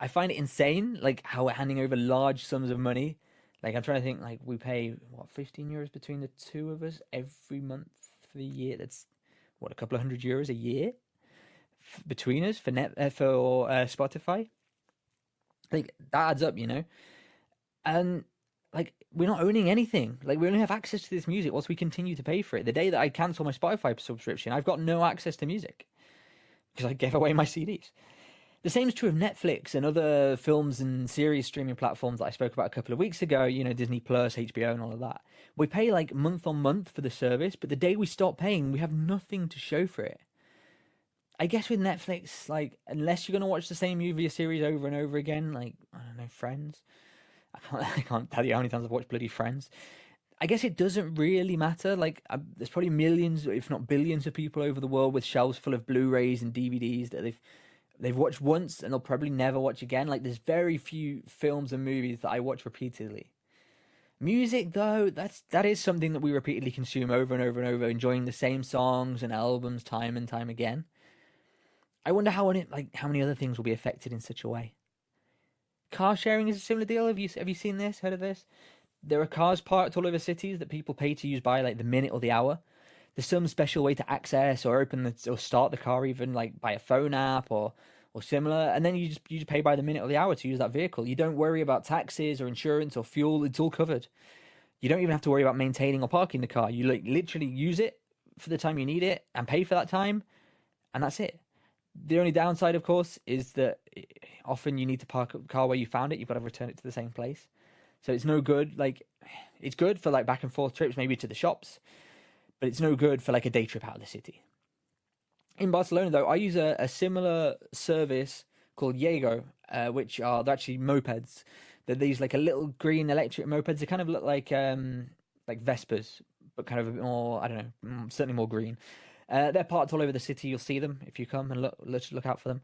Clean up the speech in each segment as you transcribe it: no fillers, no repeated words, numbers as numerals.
I find it insane, like how we're handing over large sums of money. Like I'm trying to think, like we pay what 15 euros between the two of us every month for the year. That's what, a couple of hundred euros a year between us for Spotify. Like that adds up, and like we're not owning anything. Like we only have access to this music whilst we continue to pay for it. The day that I cancel my Spotify subscription, I've got no access to music because I gave away my CDs. The same is true of Netflix and other films and series streaming platforms that I spoke about a couple of weeks ago, Disney Plus, HBO, and all of that. We pay like month on month for the service, but the day we stop paying, we have nothing to show for it. I guess with Netflix, like, unless you're going to watch the same movie or series over and over again, like, I don't know, Friends. I can't tell you how many times I've watched bloody Friends. I guess it doesn't really matter. Like, there's probably millions, if not billions, of people over the world with shelves full of Blu-rays and DVDs that they've watched once and they'll probably never watch again. Like, there's very few films and movies that I watch repeatedly. Music, though, that is something that we repeatedly consume over and over and over, enjoying the same songs and albums time and time again. I wonder how many other things will be affected in such a way. Car sharing is a similar deal. Have you seen this? Heard of this? There are cars parked all over cities that people pay to use by like the minute or the hour. There's some special way to access or or start the car, even like by a phone app or similar, and then you just pay by the minute or the hour to use that vehicle. You don't worry about taxes or insurance or fuel; it's all covered. You don't even have to worry about maintaining or parking the car. You like literally use it for the time you need it and pay for that time, and that's it. The only downside, of course, is that often you need to park a car where you found it. You've got to return it to the same place, so it's no good. Like, it's good for like back and forth trips, maybe to the shops, but it's no good for like a day trip out of the city. In Barcelona, though, I use a similar service called Yego, they're actually mopeds. They're these like a little green electric mopeds. They kind of look like Vespas, but kind of a bit more, I don't know, certainly more green. They're parked all over the city. You'll see them if you come and look out for them.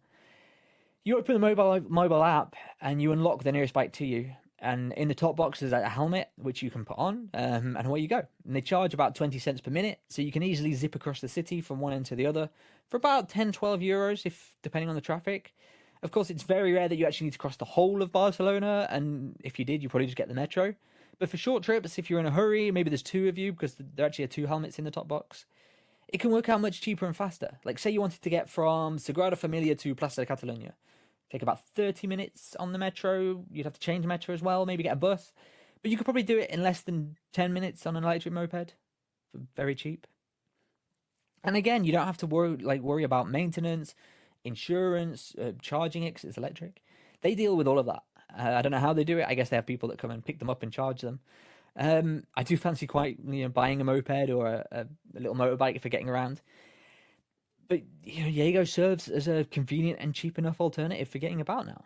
You open the mobile app and you unlock the nearest bike to you. And in the top box there's a helmet which you can put on, and away you go. And they charge about 20 cents per minute, so you can easily zip across the city from one end to the other for about 10, 12 euros, if depending on the traffic. Of course, it's very rare that you actually need to cross the whole of Barcelona, and if you did, you probably just get the metro. But for short trips, if you're in a hurry, maybe there's two of you because there actually are two helmets in the top box. It can work out much cheaper and faster. Like, say you wanted to get from Sagrada Familia to Plaza de Catalunya. Take about 30 minutes on the metro. You'd have to change the metro as well, maybe get a bus. But you could probably do it in less than 10 minutes on an electric moped for very cheap. And again, you don't have to worry about maintenance, insurance, charging it 'cause it's electric. They deal with all of that. I don't know how they do it. I guess they have people that come and pick them up and charge them. I do fancy quite buying a moped or a little motorbike for getting around. But Jago serves as a convenient and cheap enough alternative for getting about now.